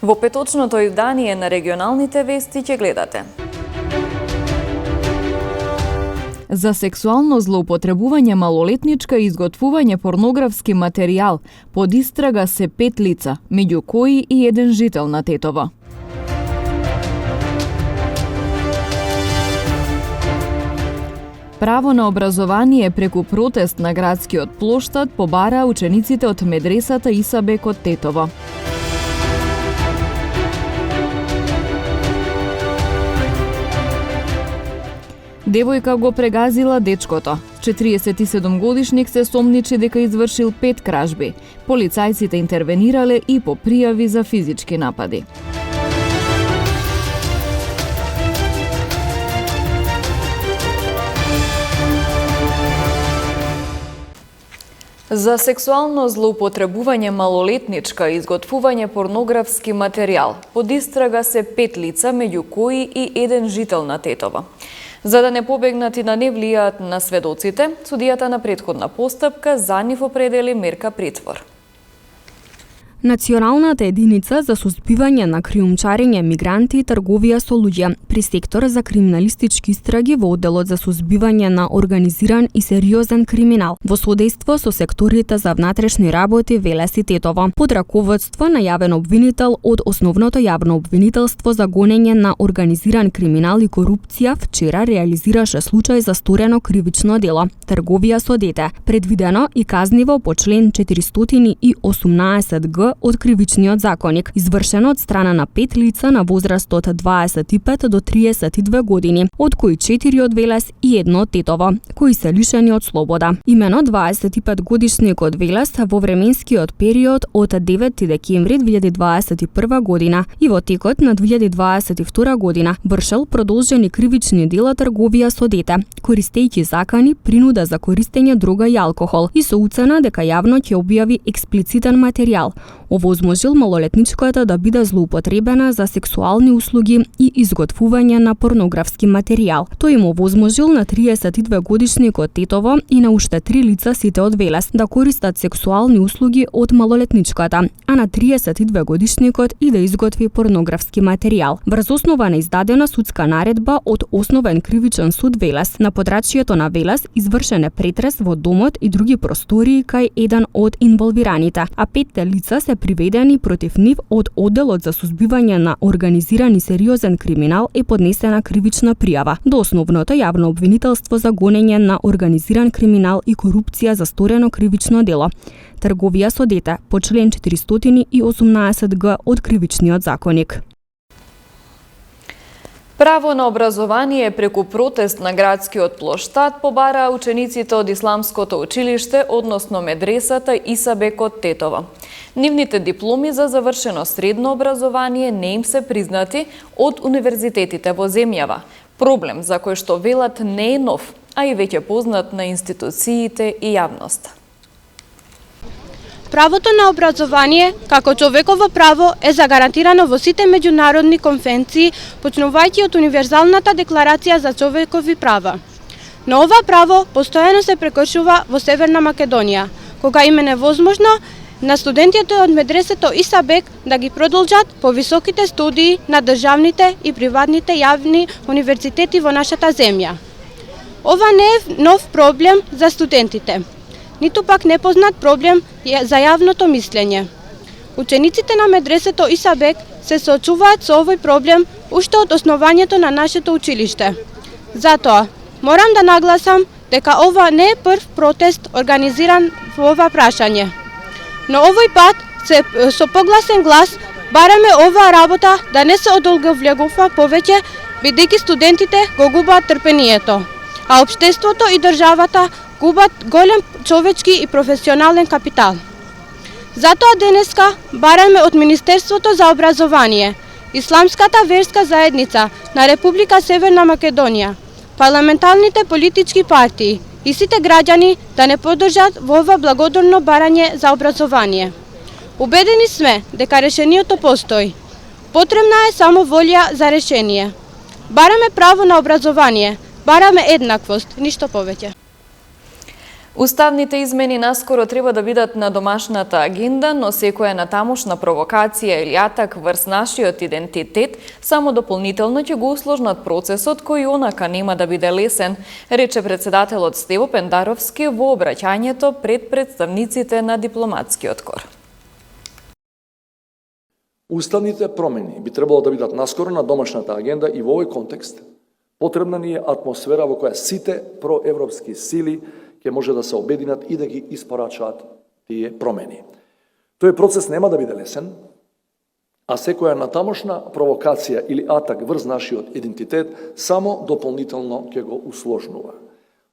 Во петочното издание на регионалните вести ќе гледате. За сексуално злоупотребување малолетничка и изготвување порнографски материјал под истрага се 5 лица, меѓу кои и еден жител на Тетово. Право на образование преку протест на градскиот плоштад побараа учениците од медресата Исабек од Тетово. Девојка го прегазила дечкото. 47-годишник се сомничи дека извршил 5 кражби. Полицајците интервенирале и по пријави за физички напади. За сексуално злоупотребување малолетничка и изготвување порнографски материјал под истрага се 5 лица, меѓу кои и еден жител на Тетово. За да не побегнат и да не влијаат на сведоците, судијата на претходна постапка за нив определи мерка притвор. Националната единица за сузбивање на криумчарење мигранти и трговија со луѓе при сектор за криминалистички истраги во одделот за сузбивање на организиран и сериозен криминал во содејство со секторите за внатрешни работи Велес и Тетово под раководство на јавен обвинител од Основното јавно обвинителство за гонење на организиран криминал и корупција вчера реализираше случај за сторено кривично дело трговија со дете, предвидено и казниво по член 418 г од Кривичниот законник, извршено од страна на 5 лица на возраст од 25 до 32 години, од кои 4 од Велес и 1 од Тетово, кои се лишени од слобода. Имено 25 годишникот Велес во временскиот период од 9 декември 2021 година и во текот на 2022 година вршел продолжени кривични дела трговија со дете, користејќи закани, принуда за користење дрога и алкохол и со уцена дека јавно ќе објави експлицитен материјал. Овозможил малолетничката да биде злоупотребена за сексуални услуги и изготвување на порнографски материјал. Тој им овозможил на 32 годишникот Тетово и на уште 3 лица сите од Велес да користат сексуални услуги од малолетничката, а на 32 годишникот и да изготви порнографски материјал. Врз основа на издадена судска наредба од Основен кривичен суд Велес, на подрачјето на Велес извршен е претрес во домот и други простории кај еден од инволвираните, а 5 лица се приведени против нив од одделот за сузбивање на организиран и сериозен криминал е поднесена кривична пријава до Основното јавно обвинителство за гонење на организиран криминал и корупција за сторено кривично дело трговија со дете по член 418 г од Кривичниот законник. Право на образование преку протест на градскиот плоштад побараа учениците од Исламското училиште, односно медресата Исабек од Тетово. Нивните дипломи за завршено средно образование не им се признати од универзитетите во земјава. Проблем за кој што велат не е нов, а и веќе познат на институциите и јавноста. Правото на образование, како човеково право, е загарантирано во сите меѓународни конвенции, почнувајќи од Универзалната декларација за човекови права. Но ова право постојано се прекршува во Северна Македонија, кога им е невозможно на студентите од медресето Исабек да ги продолжат по високите студии на државните и приватните јавни универзитети во нашата земја. Ова не е нов проблем за студентите, ниту пак непознат проблем за јавното мислење. Учениците на медресето Исабек се соочуваат со овој проблем уште од основањето на нашето училиште. Затоа, морам да нагласам дека ова не е прв протест организиран во ова прашање. Но овој пат со погласен глас бараме оваа работа да не се одолговлегува повеќе, бидејќи студентите го губаат трпението, а општеството и државата губат голем човечки и професионален капитал. Затоа денеска бараме од Министерството за образование, Исламската верска заедница на Република Северна Македонија, парламентарните политички партии и сите граѓани да не поддржат во ова благодарно барање за образование. Убедени сме дека решението постои. Потребна е само волја за решение. Бараме право на образование, бараме еднаквост, ништо повеќе. Уставните измени наскоро треба да бидат на домашната агенда, но секоја натамошна провокација или атак врз нашиот идентитет само дополнително ќе го усложнат процесот кој онака нема да биде лесен, рече председателот Стево Пендаровски во обраќањето пред представниците на дипломатскиот кор. Уставните промени би требало да бидат наскоро на домашната агенда и во овој контекст потребна ни е атмосфера во која сите проевропски сили ќе може да се обединат и да ги испорачаат тие промени. Тој процес нема да биде лесен, а секоја натамошна провокација или атак врз нашиот идентитет само дополнително ќе го усложнува.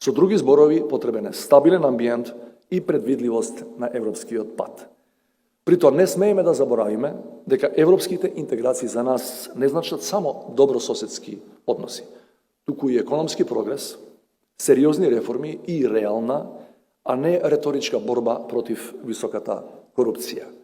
Со други зборови, потребен е стабилен амбиент и предвидливост на европскиот пат. При тоа не смееме да заборавиме дека европските интеграции за нас не значат само добрососедски односи, туку и економски прогрес, сериозни реформи и реална, а не реторичка борба против високата корупција.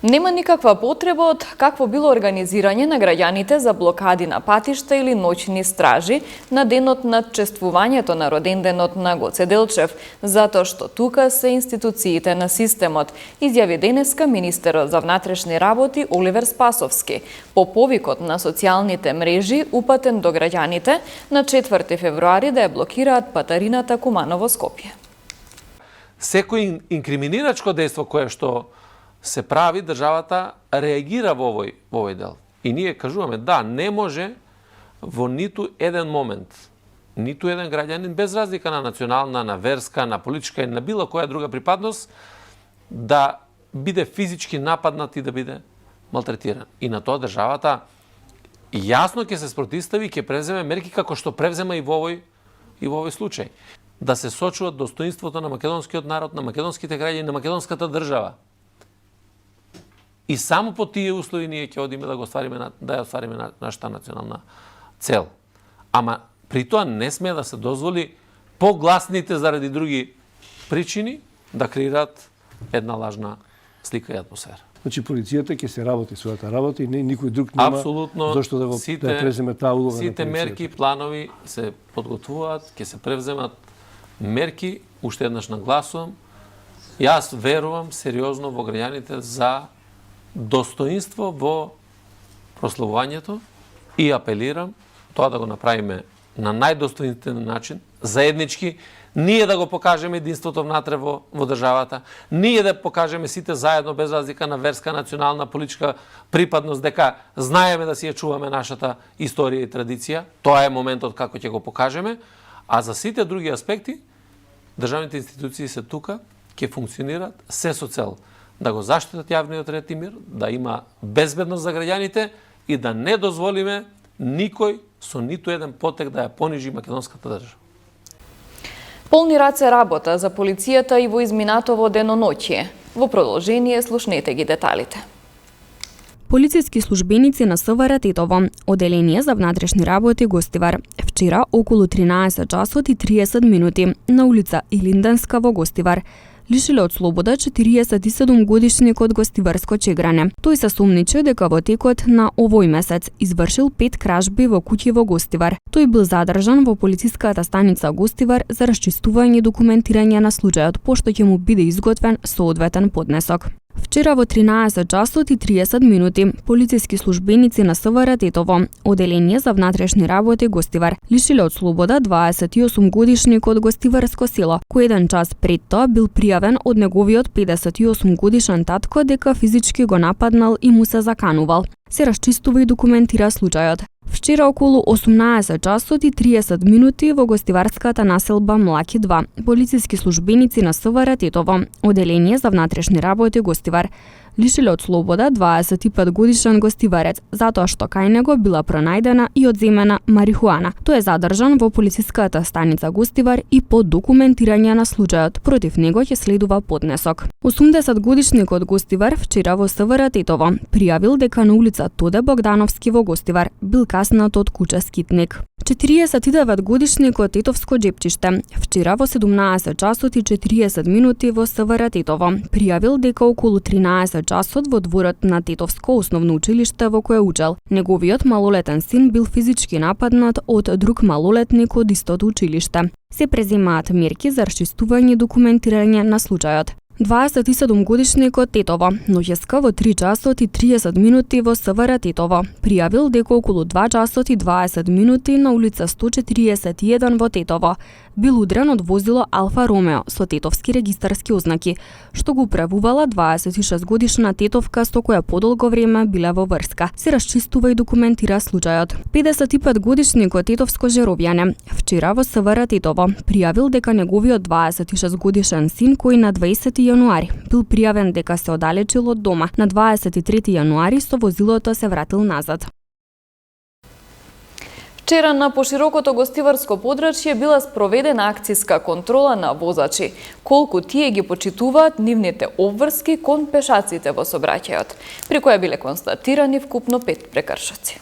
Нема никаква потреба од какво било организирање на граѓаните за блокади на патишта или ноќни стражи на денот на чествувањето на роденденот на Гоце Делчев, затоа што тука се институциите на системот, изјави денеска министерот за внатрешни работи Оливер Спасовски по повикот на социјалните мрежи упатен до граѓаните на 4 февруари да ја блокираат патарината Куманово-Скопје. Секој инкриминирачко дејство кое што се прави, државата реагира во овој дел. И ние кажуваме, да, не може во ниту еден момент, ниту еден граѓанин, без разлика на национална, на верска, на политичка и на било која друга припадност, да биде физички нападнат и да биде малтретиран. И на тоа државата јасно ќе се спротивстави, ќе превземе мерки како што превзема и во овој случај. Да се сочува достоинството на македонскиот народ, на македонските граѓани, на македонската држава. И само по тие услови ние ќе одиме да ја оствариме нашата национална цел. Ама при тоа не смее да се дозволи погласните заради други причини да креираат една лажна слика и атмосфера. Значи полицијата ќе се работи својата работа и никој друг нема зашто да да преземе таа улога на полицијата. Сите мерки, планови се подготвуваат, ќе се превземат мерки, уште еднаш нагласувам. Јас верувам сериозно во граѓаните за достоинство во прославувањето и апелирам тоа да го направиме на најдостоинствен начин, заеднички, ние да го покажеме единството внатре во државата, ние да покажеме сите заедно без разлика на верска, национална, политичка припадност дека знаеме да си ја чуваме нашата историја и традиција. Тоа е моментот како ќе го покажеме, а за сите други аспекти државните институции се тука, ќе функционираат се со цел да го заштитат јавниот ред и мир, да има безбедност за граѓаните и да не дозволиме никој со ниту еден потек да ја понижи македонската држава. Полни раце работа за полицијата и во изминатово деноноќие. Во продолжение слушнете ги деталите. Полициски службеници на СВР Тетово, Оделение за внатрешни работи Гостивар, вчера околу 13 часот и 30 минути на улица Илинденска во Гостивар, лишиле од слобода 47-годишникот Гостиварско Чегране. Тој се сумничи дека во текот на овој месец извршил 5 кражби во куќи во Гостивар. Тој бил задржан во полициската станица Гостивар за расчистување и документирање на случајот, пошто ќе му биде изготвен соодветен поднесок. Вчера во 13 часот и 30 минути полициски службеници на СВР Тетово, Оделение за внатрешни работи Гостивар, лишиле од слобода 28-годишникот Гостиварско село, кој еден час пред тоа бил пријавен од неговиот 58-годишен татко дека физички го нападнал и му се заканувал. Се расчистува и документира случајот. Вчера околу 18 часот и 30 минути во гостиварската населба Млаки 2, полициски службеници на СВР Тетово, Оделение за внатрешни работи Гостивар, лишиле од слобода 25-годишен гостиварец, затоа што кај него била пронајдена и одземена марихуана. Тој е задржан во полициската станица Гостивар и по документирање на случајот против него ќе следува поднесок. 80-годишникот Гостивар вчера во СВР Тетово пријавил дека на улица Тоде Богдановски во Гостивар бил каснат од куча скитник. 49-годишникот Тетовско Джепчиште вчера во 17 часот и 40 минути во СВР Тетово пријавил дека околу 13 часот во дворот на Тетовско основно училиште во кое учел. Неговиот малолетен син бил физички нападнат од друг малолетник од истото училиште. Се преземаат мерки за расчистување и документирање на случајот. 27-годишникот Тетово, ноќеска во 3 часот и 30 минути во СВР Тетово, пријавил дека околу 2 часот и 20 минути на улица 141 во Тетово бил удрен од возило Алфа Ромео со тетовски регистарски ознаки, што го управувала 26-годишна тетовка со која подолго време биле во врска. Се расчистува и документира случајот. 55-годишникот тетовско жеровјане вчера во СВР Тетово пријавил дека неговиот 26-годишен син кој на 20 јануари бил пријавен дека се оддалечил од дома, на 23 јануари со возилото се вратил назад. Вчера на поширокото гостиварско подрачје била спроведена акцијска контрола на возачи, колку тие ги почитуваат нивните обврски кон пешаците во сообраќајот, при која биле констатирани вкупно 5 прекршоци.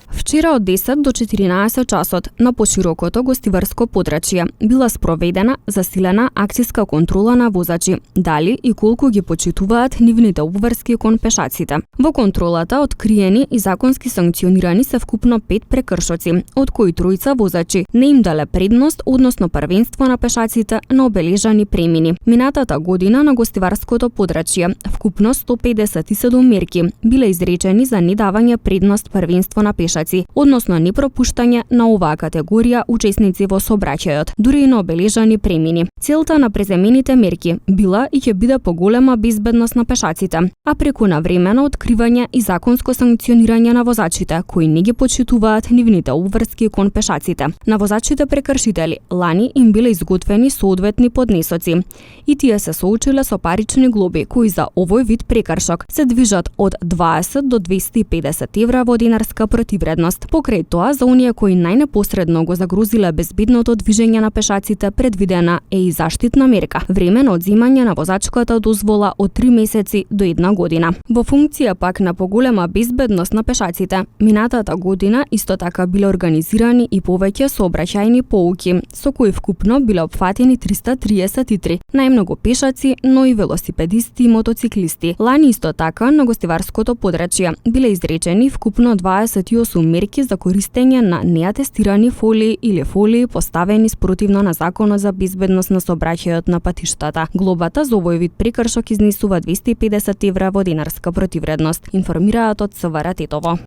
Вчера од 10 до 14 часот на поширокото гостиварско подрачје била спроведена засилена акцијска контрола на возачи, дали и колку ги почитуваат нивните обврски кон пешаците. Во контролата откриени и законски санкционирани се вкупно 5 прекршоци, од кои тројца возачи не им дале предност, односно првенство на пешаците на обележани премини. Минатата година на гостиварското подрачје вкупно 157 мерки биле изречени за недавање предност првенство на пешаци, односно непропуштање на оваа категорија учесници во сообраќајот, дури и на обележани премини. Целта на преземените мерки била и ќе биде поголема безбедност на пешаците, а преку навремено откривање и законско санкционирање на возачите кои не ги почитуваат нивните обврски кон пешаците. На возачите прекршители лани им биле изготвени соодветни поднесоци и тие се соочиле со парични глоби кои за овој вид прекршок се движат од 20 до 250 евра во динарска противредност. Покрај тоа, за оние кои најнепосредно го загрозиле безбедното движење на пешаците, предвидена е и заштитна мерка, време на одземање на возачката дозвола од 3 месеци до 1 година. Во функција пак на поголема безбедност на пешаците, минатата година исто така биле организирани и повеќе сообраќајни поуки, со кои вкупно биле опфатени 333, најмногу пешаци, но и велосипедисти и мотоциклисти. Лани исто така на гостиварското подрачје биле изречени вкупно 28 мерки за користење на неатестирани фолии или фолии поставени спротивно на Законот за безбедност на сообраќајот на патиштата. Глобата за овој вид прекршок изнесува 250 евра во динарска противредност, информираат од СВР Тетово.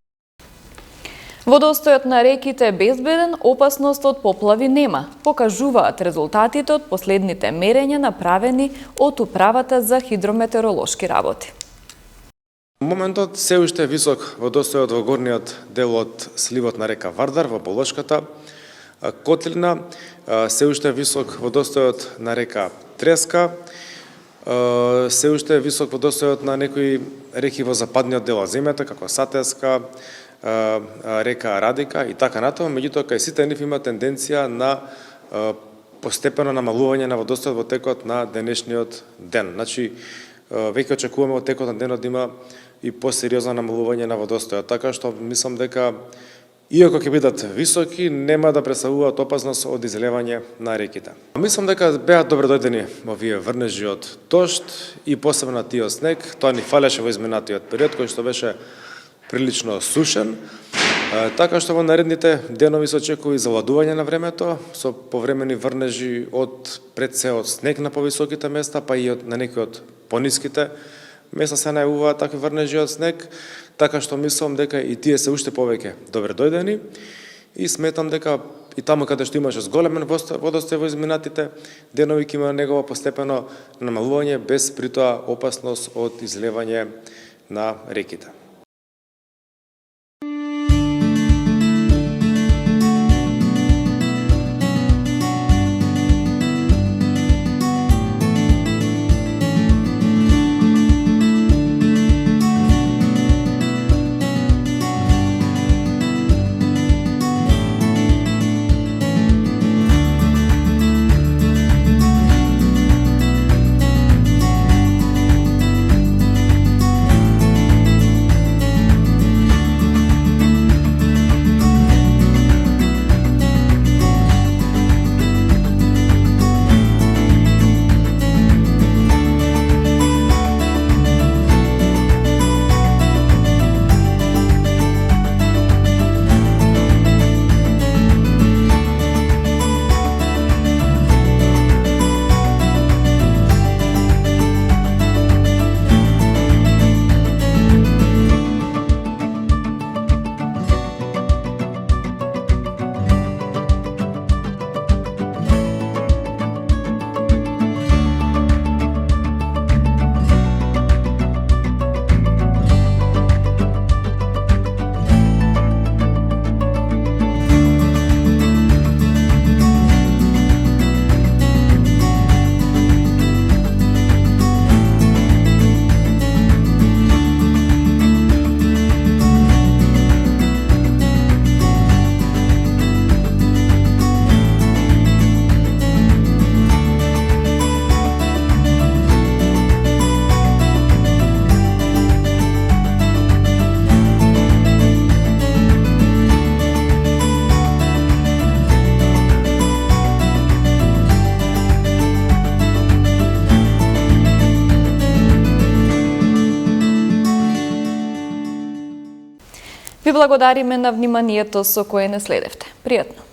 Водостојот на реките е безбеден, опасност од поплави нема, покажуваат резултатите од последните мерења направени од Управата за хидрометеоролошки работи. Моментот се уште е висок водостојот во горниот дел од сливот на река Вардар во Болошката котлина, се уште е висок водостојот на река Треска, се уште е висок водостојот на некои реки во западниот дел од земјата, како Сатеска, река Радика и така натаму, меѓутоа кај сите нив има тенденција на постепено намалување на водостојот во текот на денешниот ден. Значи, веќе очекуваме во текот на денот да има и посериозно намалување на водостојот, така што мислам дека иако ќе бидат високи, нема да представуваат опасност од излевање на реките. Мислам дека беа добредојдени овие врнежи од дожд и посебно на тиот снег. Тоа ни фалеше во изминатиот период кој што беше прилично сушен, така што во наредните денови се очекува завладување на времето со повремени врнежи од пред се од снег на повисоките места, па и на некои од пониските места се најавуваат такви врнежи од снег, така што мислам дека и тие се уште повеќе добредојдени и сметам дека и таму каде што имаше зголемен водостој во изминатите денови ќе има негово постепено намалување без притоа опасност од излевање на реките. Ви благодариме на вниманието со кое не следевте. Пријатно!